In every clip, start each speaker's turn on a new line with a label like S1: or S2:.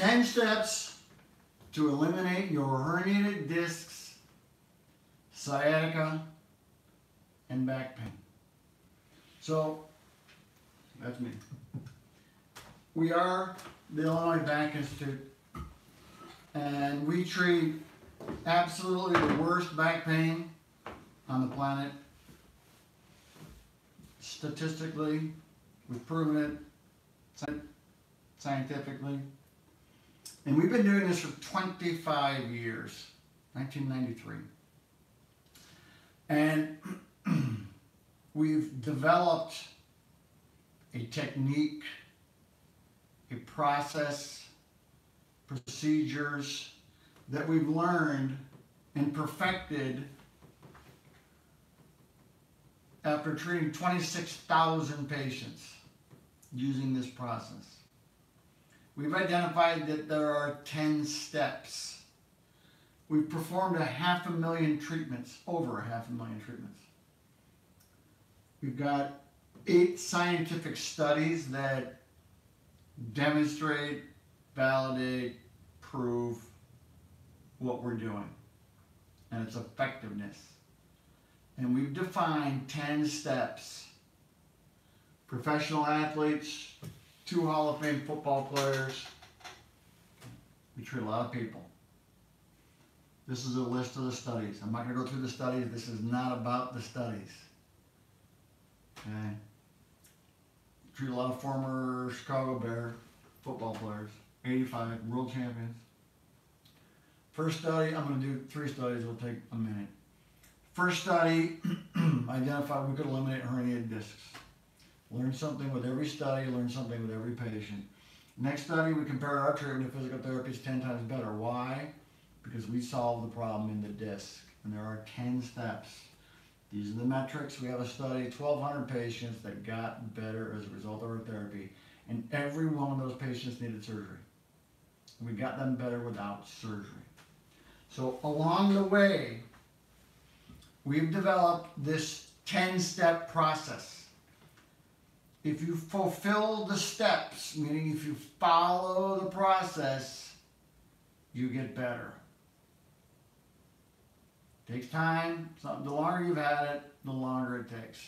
S1: 10 steps to eliminate your herniated discs, sciatica, and back pain. So, that's me. We are the Illinois Back Institute, and we treat absolutely the worst back pain on the planet. Statistically, we've proven it scientifically. And we've been doing this for 25 years, 1993. And we've developed a technique, a process, procedures that we've learned and perfected after treating 26,000 patients using this process. We've identified that there are 10 steps. We've performed 500,000 treatments, over 500,000 treatments. We've got 8 scientific studies that demonstrate, validate, prove what we're doing and its effectiveness. And we've defined 10 steps. Professional athletes, 2 Hall of Fame football players. We treat a lot of people. This is a list of the studies. I'm not going to go through the studies. This is not about the studies. Okay. Treat a lot of former Chicago Bear football players, 85 world champions. First study, I'm going to do 3 studies. It'll take a minute. First study, identified we could eliminate herniated discs. Learn something with every study, learn something with every patient. Next study, we compare our treatment to physical therapy is 10 times better. Why? Because we solve the problem in the disc. And there are 10 steps. These are the metrics. We have a study, 1,200 patients that got better as a result of our therapy. And every one of those patients needed surgery. We got them better without surgery. So along the way, we've developed this 10-step process. If you fulfill the steps, meaning if you follow the process, you get better. It takes time. The longer you've had it, the longer it takes.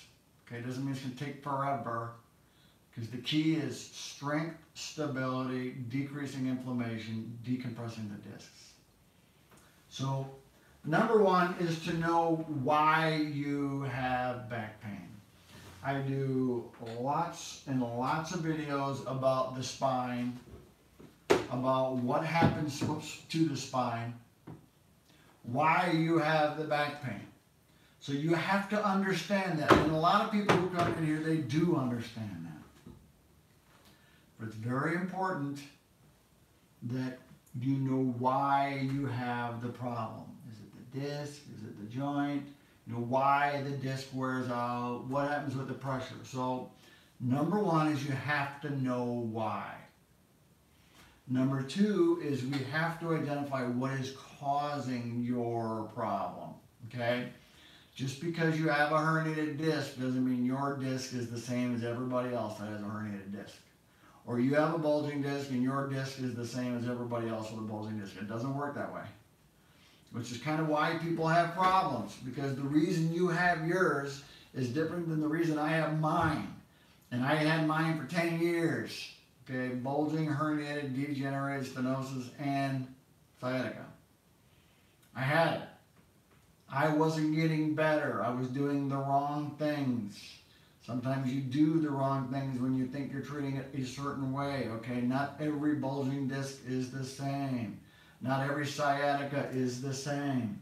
S1: Okay, it doesn't mean it's going to take forever, because the key is strength, stability, decreasing inflammation, decompressing the discs. So, number 1 is to know why you have back pain. I do lots and lots of videos about the spine, about what happens to the spine, why you have the back pain. So you have to understand that. And a lot of people who come in here, they do understand that. But it's very important that you know why you have the problem. Is it the disc? Is it the joint? You know, why the disc wears out, what happens with the pressure. So, number 1 is you have to know why. Number 2 is we have to identify what is causing your problem, okay? Just because you have a herniated disc doesn't mean your disc is the same as everybody else that has a herniated disc. Or you have a bulging disc and your disc is the same as everybody else with a bulging disc. It doesn't work that way. Which is kind of why people have problems, because the reason you have yours is different than the reason I have mine. And I had mine for 10 years. Okay, bulging, herniated, degenerated stenosis, and sciatica. I had it. I wasn't getting better. I was doing the wrong things. Sometimes you do the wrong things when you think you're treating it a certain way. Okay, not every bulging disc is the same. Not every sciatica is the same.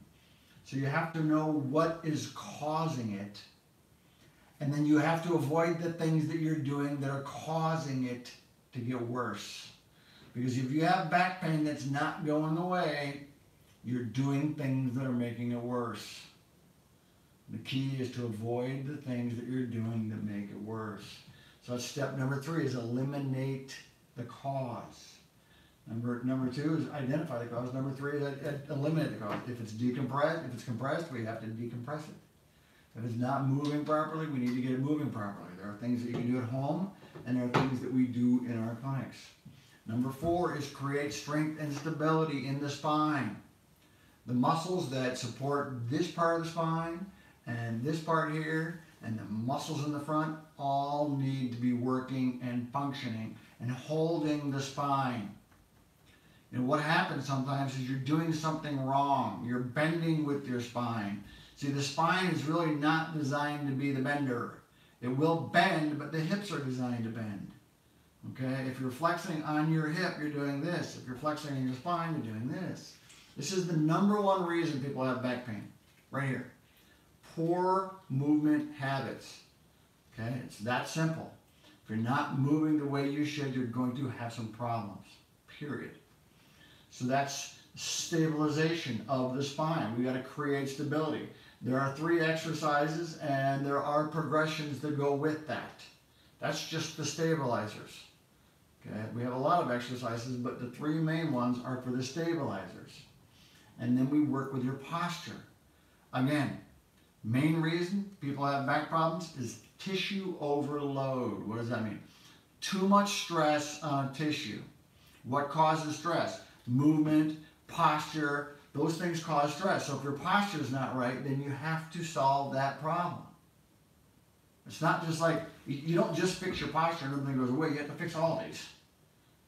S1: So you have to know what is causing it. And then you have to avoid the things that you're doing that are causing it to get worse. Because if you have back pain that's not going away, you're doing things that are making it worse. The key is to avoid the things that you're doing that make it worse. So that's step number 3 is eliminate the cause. Number 2 is identify the cause. Number 3 is eliminate the cause. If it's compressed, we have to decompress it. If it's not moving properly, we need to get it moving properly. There are things that you can do at home, and there are things that we do in our clinics. Number 4 is create strength and stability in the spine. The muscles that support this part of the spine and this part here and the muscles in the front all need to be working and functioning and holding the spine. And what happens sometimes is you're doing something wrong. You're bending with your spine. See, the spine is really not designed to be the bender. It will bend, but the hips are designed to bend. Okay? If you're flexing on your hip, you're doing this. If you're flexing in your spine, you're doing this. This is the number 1 reason people have back pain. Right here. Poor movement habits. Okay? It's that simple. If you're not moving the way you should, you're going to have some problems. Period. So that's stabilization of the spine. We got to create stability. There are 3 exercises and there are progressions that go with that. That's just the stabilizers. Okay? We have a lot of exercises, but the 3 main ones are for the stabilizers. And then we work with your posture. Again, main reason people have back problems is tissue overload. What does that mean? Too much stress on a tissue. What causes stress? Movement, posture, those things cause stress. So if your posture is not right, then you have to solve that problem. It's not just like, you don't just fix your posture and everything goes away. You have to fix all these.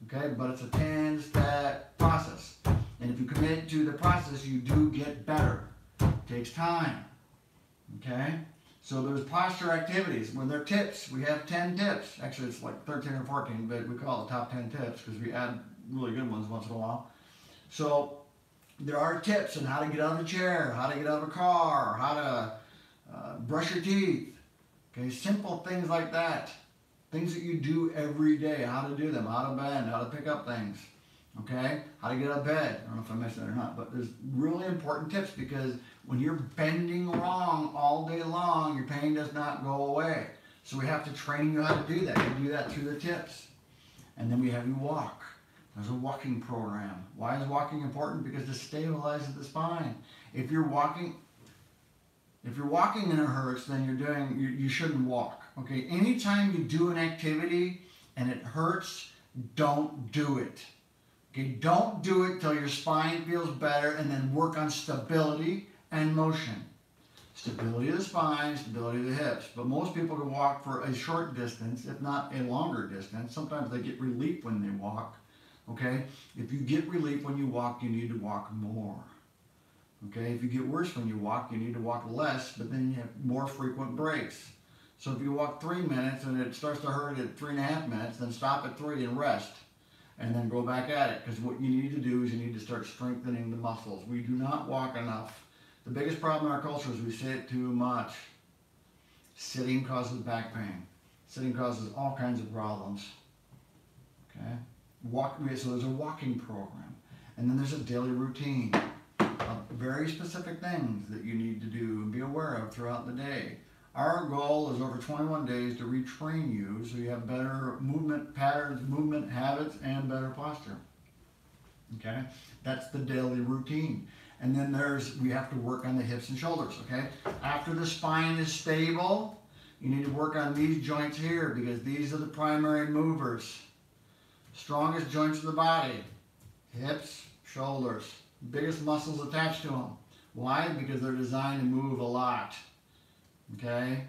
S1: Okay? But it's a 10-step process. And if you commit to the process, you do get better. It takes time. Okay? So there's posture activities. When they're tips, we have 10 tips. Actually, it's like 13 or 14, but we call it the top 10 tips because we add really good ones once in a while. So there are tips on how to get out of a chair, how to get out of a car, how to brush your teeth. Okay, simple things like that. Things that you do every day, how to do them, how to bend, how to pick up things. Okay, how to get out of bed. I don't know if I mentioned that or not, but there's really important tips because when you're bending wrong all day long, your pain does not go away. So we have to train you how to do that. You do that through the tips. And then we have you walk. There's a walking program. Why is walking important? Because it stabilizes the spine. If you're walking and it hurts, then you shouldn't walk. Okay, anytime you do an activity and it hurts, don't do it. Okay, don't do it till your spine feels better and then work on stability and motion. Stability of the spine, stability of the hips. But most people can walk for a short distance, if not a longer distance. Sometimes they get relief when they walk. Okay, if you get relief when you walk, you need to walk more. Okay, if you get worse when you walk, you need to walk less, but then you have more frequent breaks. So if you walk 3 minutes and it starts to hurt at 3.5 minutes, then stop at 3 and rest. And then go back at it, because what you need to do is you need to start strengthening the muscles. We do not walk enough. The biggest problem in our culture is we sit too much. Sitting causes back pain. Sitting causes all kinds of problems. Okay? So there's a walking program. And then there's a daily routine of very specific things that you need to do and be aware of throughout the day. Our goal is over 21 days to retrain you so you have better movement patterns, movement habits, and better posture. Okay? That's the daily routine. And then we have to work on the hips and shoulders, okay? After the spine is stable, you need to work on these joints here because these are the primary movers. Strongest joints of the body, hips, shoulders, biggest muscles attached to them. Why? Because they're designed to move a lot. Okay?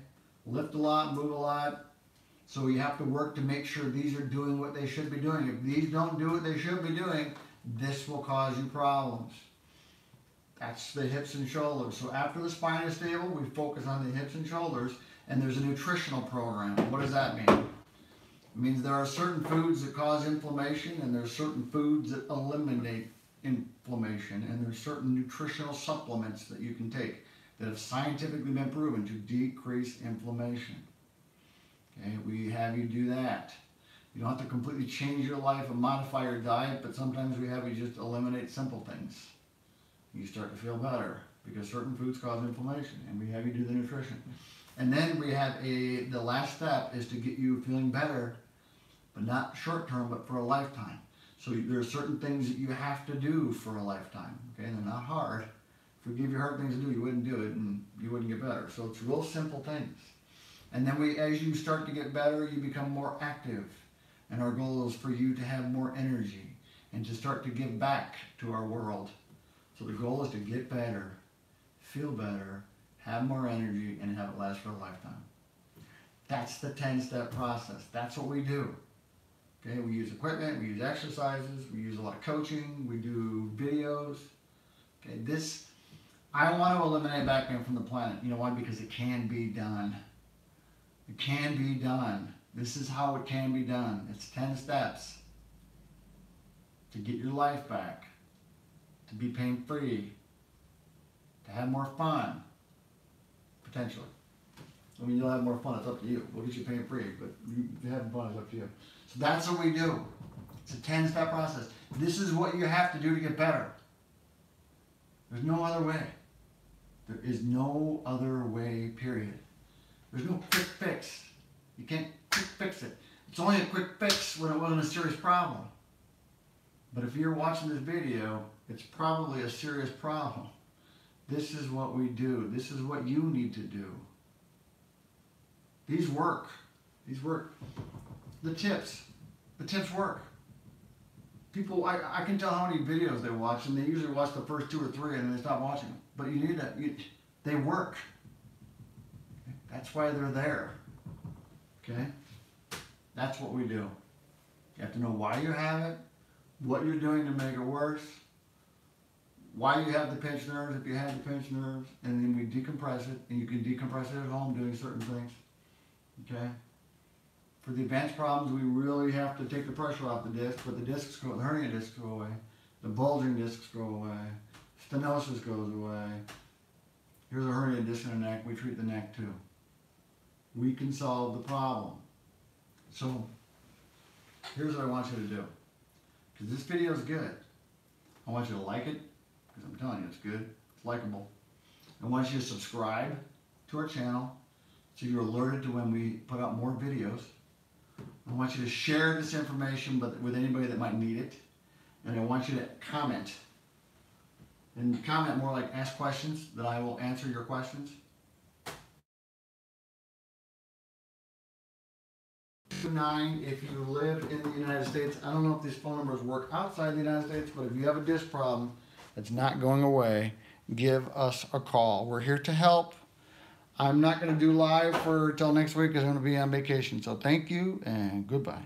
S1: Lift a lot, move a lot. So we have to work to make sure these are doing what they should be doing. If these don't do what they should be doing, this will cause you problems. That's the hips and shoulders. So after the spine is stable, we focus on the hips and shoulders, and there's a nutritional program. What does that mean? It means there are certain foods that cause inflammation, and there's certain foods that eliminate inflammation, and there's certain nutritional supplements that you can take that have scientifically been proven to decrease inflammation. Okay, we have you do that. You don't have to completely change your life and modify your diet, but sometimes we have you just eliminate simple things. You start to feel better because certain foods cause inflammation, and we have you do the nutrition. And then we have the last step is to get you feeling better, but not short term, but for a lifetime. So there are certain things that you have to do for a lifetime. Okay, and they're not hard. If we give you hard things to do, you wouldn't do it and you wouldn't get better. So it's real simple things. And then as you start to get better, you become more active. And our goal is for you to have more energy and to start to give back to our world. So the goal is to get better, feel better, have more energy, and have it last for a lifetime. That's the 10-step process. That's what we do. Okay, we use equipment, we use exercises, we use a lot of coaching, we do videos. Okay, I want to eliminate back pain from the planet. You know why? Because it can be done. It can be done. This is how it can be done. It's 10 steps to get your life back, to be pain-free, to have more fun, potentially. I mean, you'll have more fun, it's up to you. We'll get you pain-free, but you having fun is up to you. So that's what we do. It's a 10-step process. This is what you have to do to get better. There's no other way. There is no other way, period. There's no quick fix. You can't quick fix it. It's only a quick fix when it wasn't a serious problem. But if you're watching this video, it's probably a serious problem. This is what we do. This is what you need to do. These work. These work. The tips work. People, I can tell how many videos they watch, and they usually watch the first 2 or 3 and they stop watching them. But you need that. They work. That's why they're there. Okay? That's what we do. You have to know why you have it, what you're doing to make it worse, why you have the pinched nerves if you have the pinched nerves, and then we decompress it, and you can decompress it at home doing certain things. Okay? For the advanced problems, we really have to take the pressure off the disc, but the discs go, the hernia discs go away, the bulging discs go away, stenosis goes away. Here's a hernia disc in the neck, we treat the neck too. We can solve the problem. So, here's what I want you to do. Because this video is good. I want you to like it, because I'm telling you it's good, it's likable. I want you to subscribe to our channel so you're alerted to when we put out more videos. I want you to share this information with anybody that might need it. And I want you to comment. And comment more like ask questions, that I will answer your questions. 9 if you live in the United States. I don't know if these phone numbers work outside the United States, but if you have a disc problem that's not going away, give us a call. We're here to help. I'm not going to do live till next week because I'm going to be on vacation. So thank you and goodbye.